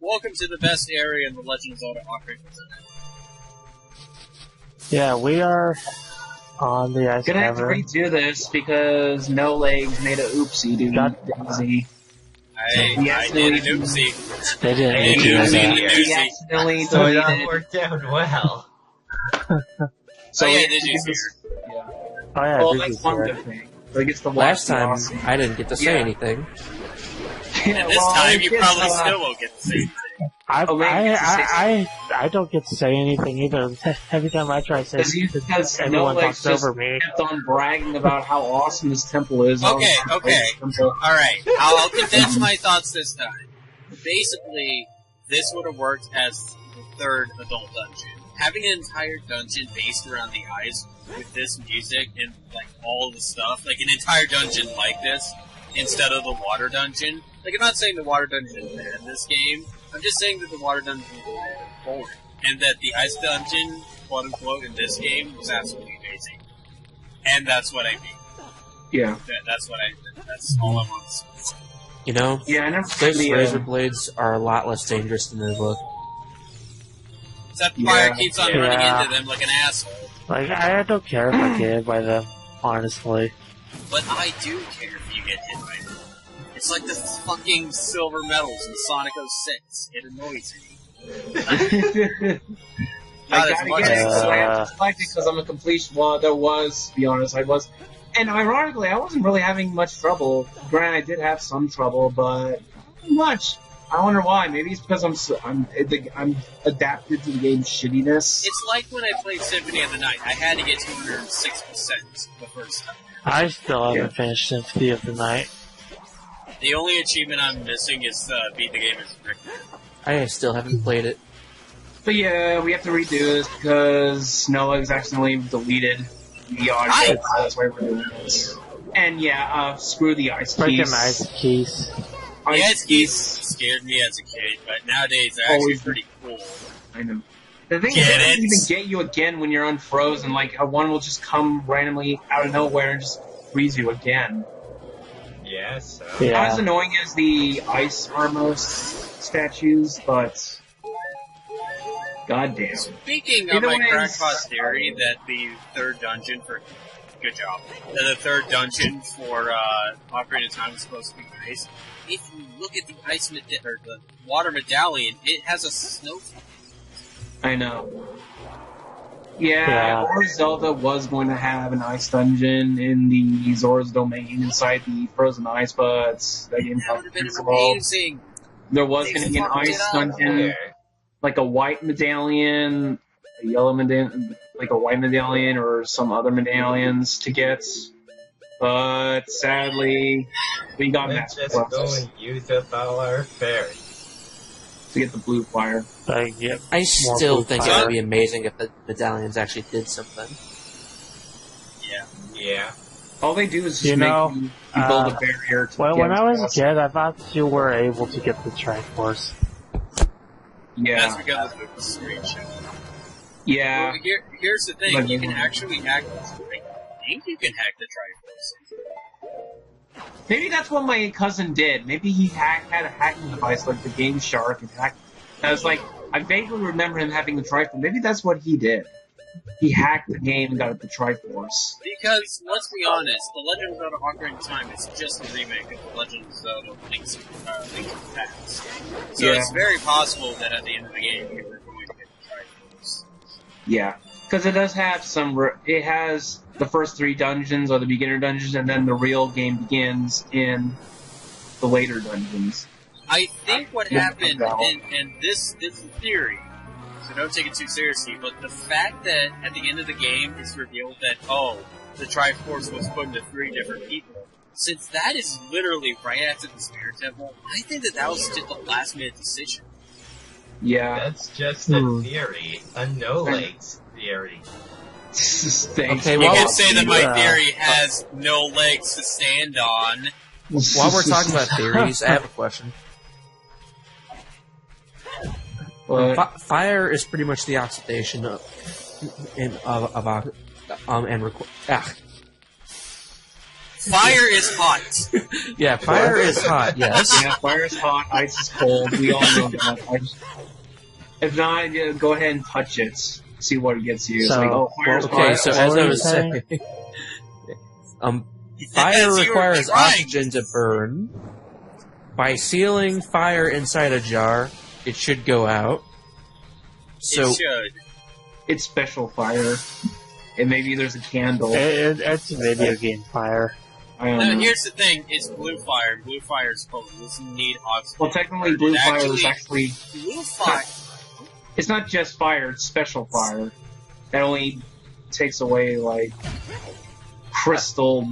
Welcome to the best area in the Legend of Zelda Ocarina. Yeah, we are on the ice Gonna have to cavern. redo this because No Legs made a oopsie, dude. Daisy. I did an oopsie. They didn't I need did to an do that. oopsie. He accidentally So it all deleted. worked out well. So Oh yeah, we did you have to see do this- Yeah. Oh yeah, Well, this that's is one good. good thing. So he gets to watch Last the time, awesome. I didn't get to say Yeah. anything. And this time, you probably still won't get to see. I don't get to say anything either. Every time I try to say Because No everyone Legs talks just over me. kept on bragging about how awesome this temple is. Okay. Temple. Alright, I'll condense my thoughts this time. Basically, this would have worked as the third adult dungeon. Having an entire dungeon based around the ice with this music and like all the stuff, like an entire dungeon like this, instead of the water dungeon. Like, I'm not saying the water dungeon is bad in this game, I'm just saying that the water dungeon is boring. And that the ice dungeon, quote unquote, in this game was absolutely amazing. And that's what I mean. Yeah. That's all I want to say. You know, Yeah, I never those really, razor blades are a lot less dangerous than they look. Except Yeah. Fire keeps on running Yeah. into them like an asshole. Like, I don't care if I get hit by them, honestly. But I do care if you get hit by them. It's like the fucking silver medals in Sonic 06. It annoys me. I Not as gotta much get it as because I have Uh, to collect it because I'm a completion. Well, there was, to be honest, I was. And ironically, I wasn't really having much trouble. Granted, I did have some trouble, but not much. I wonder why. Maybe it's because I'm adapted to the game's shittiness. It's like when I played Symphony of the Night. I had to get 206% the first time. I still haven't finished Symphony of the Night. The only achievement I'm missing is beat the game as Rick. I still haven't played it. But yeah, we have to redo this because Noah's accidentally deleted the audio. Nice. That's why we're doing this. And yeah, screw the ice Freaking keys. ice keys. The ice keys scared me as a kid, but nowadays they're actually pretty cool. I know. The thing Get is, it doesn't it? even get you again when you're unfrozen. Like, one will just come randomly out of nowhere and just freeze you again. Yeah, so. Not Yeah. as annoying as the Ice Armos statues, but goddamn. Speaking of Either my way, crackpot theory that the third dungeon for good job, that the third dungeon for Ocarina of Time is supposed to be ice. If you look at the or the water medallion, it has a snowflake. I know. Yeah, Yeah. or Zelda was going to have an ice dungeon in the Zora's Domain inside the frozen ice, but that game That would have been canceled. amazing. There was They going to be an fucked it ice up. dungeon, like a white medallion, a yellow medallion, like a white medallion, or some other medallions to get. But sadly, we got Let's that just go and use up all our fairies. to get the blue fire. Like, yeah. I More still blue think fire. it would be amazing if the medallions actually did something. Yeah. Yeah. All they do is just You know, make you build a barrier to When get I was a across. kid, I thought you were able to get the Triforce. Yeah, That's because of the screenshot. yeah. Well, here's the thing: Like- you can actually hack. I think you can hack the Triforce. Maybe that's what my cousin did. Maybe he had a hacking device like the Game Shark and hacked. I was like, I vaguely remember him having the Triforce. Maybe that's what he did. He hacked the game and got the Triforce. Because let's be honest, the Legend of Zelda Ocarina of Time is just a remake of the Legend of Zelda Link's to the Past. So Yeah. it's very possible that at the end of the game, you were going to get the Triforce. Yeah, because it does have some. It has the first 3 dungeons or the beginner dungeons, and then the real game begins in the later dungeons. I think what Yeah, happened, no. and this is a theory, so don't take it too seriously, but the fact that at the end of the game it's revealed that, oh, the Triforce was put into 3 different people, since that is literally right after the Spirit Temple, I think that was just a last minute decision. Yeah. That's just a theory. A no-legs theory. Thanks. Okay, You well, can say that my yeah. theory has no legs to stand on. While we're talking about theories, I have a question. But, Fire is pretty much the oxidation of and Fire is hot. Yeah, fire is hot, yes. Yeah, fire is hot, ice is cold. We all know that. If not, go ahead and touch it. See what it gets you. It's So, like, oh, fire's Okay, hot. so What as were I you was saying? saying, fire Yes, you were requires right. oxygen to burn. By sealing fire inside a jar, it should go out. So It should. It's special fire. And maybe there's a candle. It's video game fire. I don't No, know. here's the thing: it's blue fire. Blue fire is cold. It doesn't need oxygen. Well, technically, It blue fire is actually... blue fire. It's not just fire, it's special fire. That only takes away, like, crystal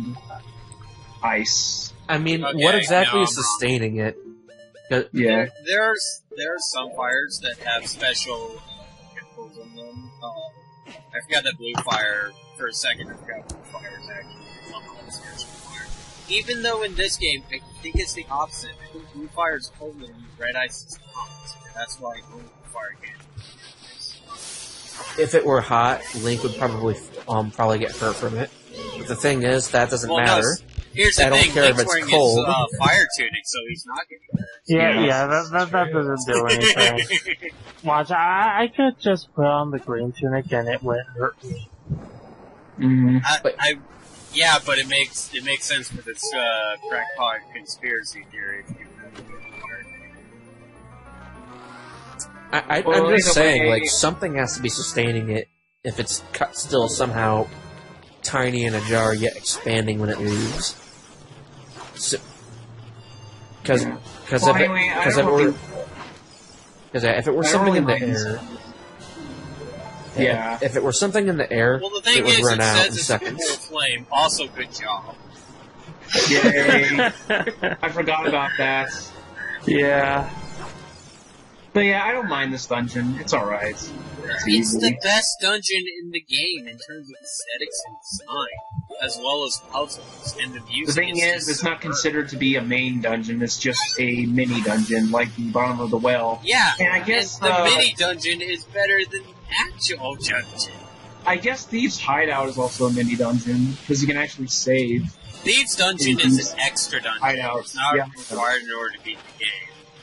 ice. I mean, Okay, what exactly no, is I'm wrong. sustaining it? Yeah. There are some fires that have special chemicals in them. I forgot that blue fire for a second. I forgot blue fire is actually a special fire. Even though in this game, I think it's the opposite. I think blue fire is cold and red ice is hot. And that's why blue fire can't. If it were hot, Link would probably get hurt from it. But the thing is, that doesn't Well, matter. No, here's I the don't thing: care if Link's it's wearing cold. his fire tunic, so he's not getting hurt. Yeah, that doesn't do anything. Watch, I could just put on the green tunic and it wouldn't hurt me. Mm-hmm. Yeah, but it makes sense with its crackpot conspiracy theory. I'm Well, just either saying, way- like, something has to be sustaining it if it's still somehow tiny in a jar, yet expanding when it leaves. Because Well, anyway, I don't think- if it were I don't something really in the mind. air, Yeah. if it were something in the air, Well, the it thing would is, run it out in says it's seconds. full flame. Also, good job. Yay. I forgot about that. Yeah. But yeah, I don't mind this dungeon. It's alright. It's It's easy. the best dungeon in the game in terms of aesthetics and design, as well as puzzles and the music. The thing is, just it's not superb. considered to be a main dungeon. It's just a mini dungeon, like the bottom of the well. Yeah, And I guess, the mini dungeon is better than the actual dungeon. I guess Thieves' Hideout is also a mini dungeon, because you can actually save. Thieves' Dungeon is an extra dungeon. Hideout. It's not Yeah. required in order to beat the game.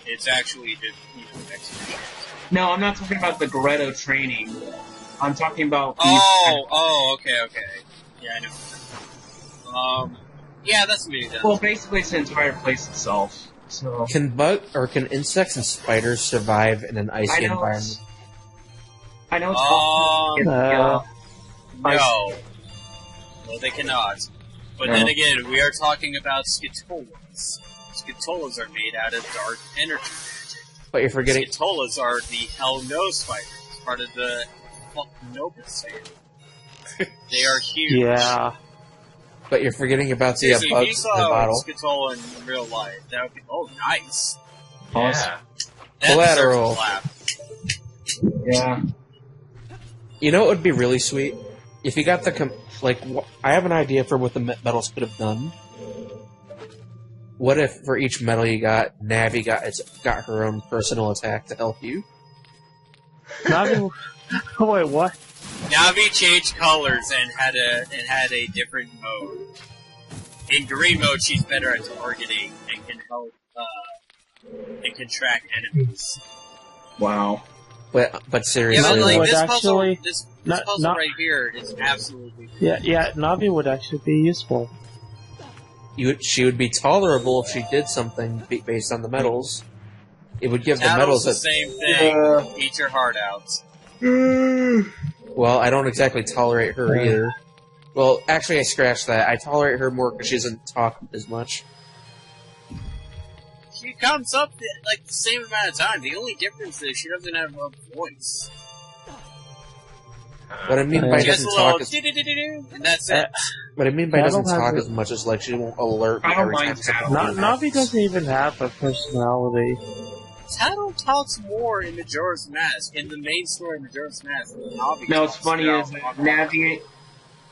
It's actually just extra. No, I'm not talking about the Goretto training. I'm talking about Thieves' Okay. Yeah, I know. Yeah, that's a mini dungeon. Well, basically, it's the entire place itself. So Can insects and spiders survive in an icy environment? I know it's awful. No. No, they cannot. But then again, we are talking about Skitolas. Skitolas are made out of dark energy magic. But you're forgetting. Skitolas are the Hell No spiders, part of the Nobis family. They are huge. Yeah. But you're forgetting about the Seriously, if you bugs in the saw a bottle. Skitola in real life, that would be, nice. Awesome. That Collateral. deserves a clap. Yeah. You know what would be really sweet? If you got the I have an idea for what the medals could have done. What if for each medal you got, Navi got her own personal attack to help you? Navi, wait, what? Navi changed colors and had a different mode. In green mode, she's better at targeting and can help and can track enemies. Wow. But seriously, Yeah, but like would this actually- puzzle, this not- puzzle not- right here is absolutely. Yeah, Navi would actually be useful. she would be tolerable if she did something based on the medals. It would give the Tattle's medals the same thing. Eat your heart out. Well, I don't exactly tolerate her either. Well, actually, I scratched that. I tolerate her more because she doesn't talk as much. She comes up like the same amount of time. The only difference is she doesn't have a voice. What I mean by She has a doesn't little talk as do-do-do-do-do, and that's it. what I mean by Tattle doesn't talk has as much as like she won't alert me I don't every mind time something Tattle. Navi doesn't even have a personality. Tattle talks more in Majora's Mask, in the main story of Majora's Mask. Than Navi No, it's talks funny throughout is the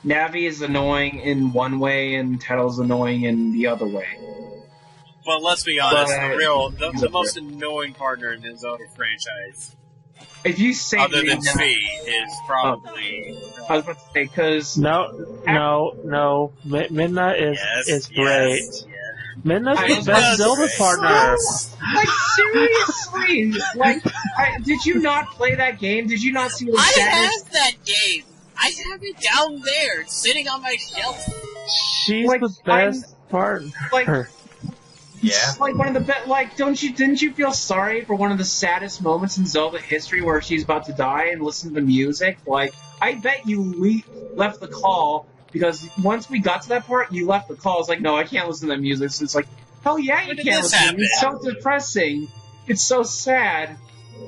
Navi is annoying in one way and Tattle's annoying in the other way. But let's be honest, But- the most annoying partner in the Zelda franchise If you say other than Midna, Fee, is probably. I was about to say because No. Midna is great. Yes. Midna's I the was best about Zelda to say. partner. like seriously, like did you not play that game? Did you not see the I status? have that game. I have it down there, it's sitting on my shelf. She's Like, the best partner. Like, Yeah. it's like one of the best. Like, didn't you feel sorry for one of the saddest moments in Zelda history where she's about to die and listen to the music? Like, I bet you left the call because once we got to that part, you left the call. It's like, no, I can't listen to that music. So it's like, hell yeah, you When did can't this listen. It's so happen? depressing. It's so sad.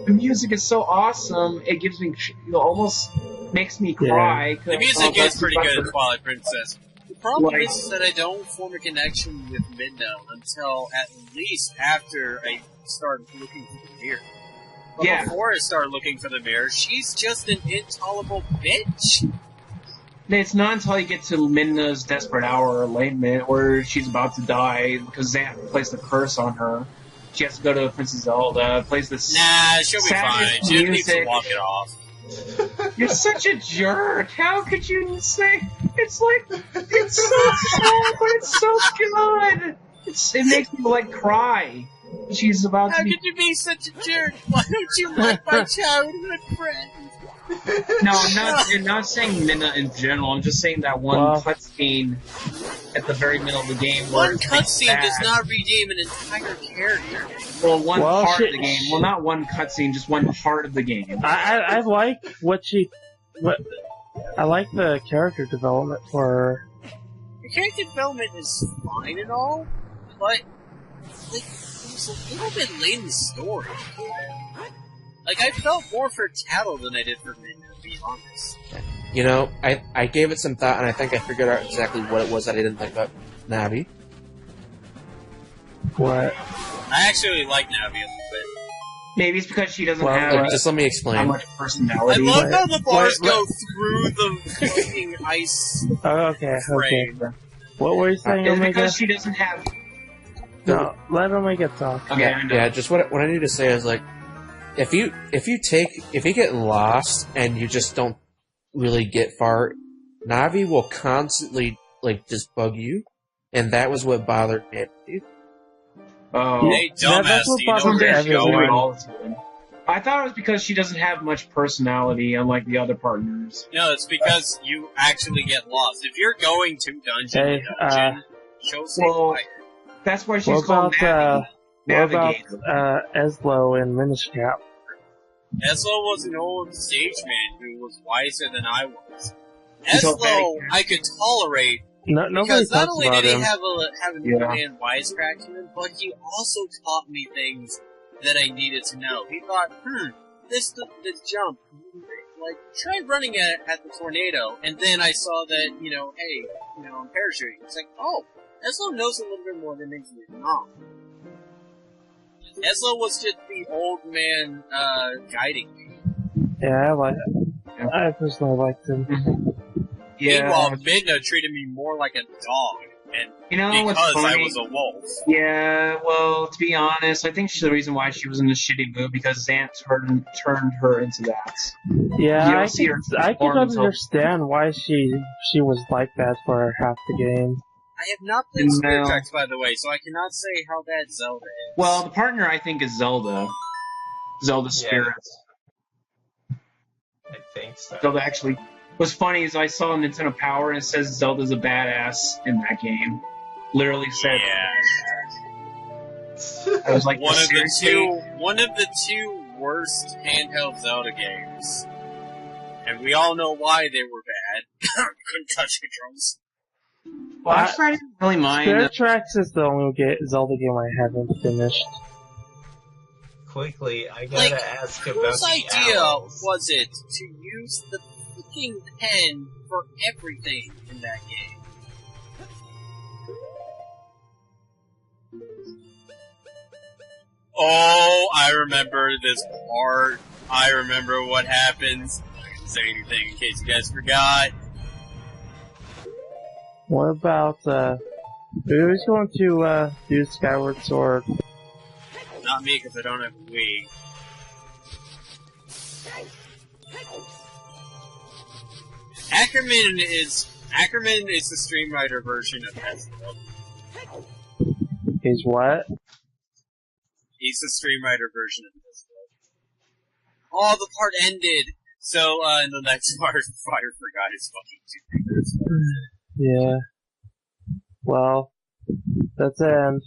The music is so awesome. It gives me, almost makes me cry. The music is pretty good in Twilight Princess. The problem is that I don't form a connection with Midna until at least after I start looking for the mirror. But Yeah. before I start looking for the mirror, she's just an intolerable bitch. It's not until you get to Midna's desperate hour or late minute where she's about to die because Zant placed a curse on her. She has to go to Princess Zelda, plays this. Nah, she'll be fine. saddest She needs to music. walk it off. You're such a jerk. How could you say it's like it's so sad, but it's so good. It makes me like cry. She's about How to be. could you be such a jerk? Why don't you like my childhood friend? No, I'm not saying Minna in general. I'm just saying that one Well- cutscene at the very middle of the game. Where One it's cutscene bad. does not redeem an entire character. Well, one Well, part she- of the game. Well, not one cutscene, just one part of the game. I like I like the character development for her. The character development is fine and all, but like, it was a little bit late in the story. Like, I felt more for Tattle than I did for Midna, to be honest. You know, I gave it some thought, and I think I figured out exactly what it was that I didn't like about Navi. What? I actually like Navi a little bit. Maybe it's because she doesn't Well, have Look, just let me how explain. much I personality. love how the bars wait. go through the fucking ice Oh, okay. frame. What were you saying, It's Omega? because she doesn't have. No, let Omega talk. Okay, I know. Yeah, just what I need to say is like, if you get lost and you just don't really get far, Navi will constantly like just bug you, and that was what bothered me. Oh, Hey, That- dumbass, that's what do you know bothers where you're everyone. going? all the time. I thought it was because she doesn't have much personality, unlike the other partners. No, it's because you actually get lost. If you're going to dungeon Hey, to dungeon, show some well, fire. That's why she's What called about Navigator. Eslo and Minish Cap? Eslo was an old stage man who was wiser than I was. He's so Eslo, petty. I could tolerate No, nobody because not talks only about did he him. have a new Yeah. man wisecrack to him, but he also taught me things that I needed to know. He thought, this jump, like, try running at the tornado, and then I saw that, hey, I'm parachuting. It's like, oh, Eslo knows a little bit more than makes me know. Eslo was just the old man, guiding me. Yeah, I like. Yeah. I personally liked him. Yeah, Meanwhile, Midna treated me more like a dog, and you know what's because I funny? was a wolf. Yeah, well, to be honest, I think the reason why she was in a shitty mood because Zant turned her into that. Yeah, You don't I see her could perform until- understand why she was like that for half the game. I have not played No. Spirit Tracks, by the way, so I cannot say how bad Zelda is. Well, the partner I think is Zelda. Zelda Spirit. I think so. Zelda actually. What's funny is I saw Nintendo Power and it says Zelda's a badass in that game. Literally said. yeah, I was like, one of seriously? the two worst handheld Zelda games, and we all know why they were bad. Couldn't touch controls. Well, actually, I didn't really mind. Spirit Tracks is the only Zelda game I haven't finished. Quickly, I gotta Like, ask about whose the idea owls. was it to use the fucking pen for everything in that game? Oh, I remember this part. I remember what happens. I'm not gonna say anything in case you guys forgot. What about who's going to do Skyward Sword? Not me, because I don't have a Wii. Ackerman is the Stream Rider version of Hezbollah. He's what? He's the Stream Rider version of Hezbollah. Oh, the part ended! So, in the next part, Fire forgot his fucking 2 fingers. Yeah. Well, that's the end.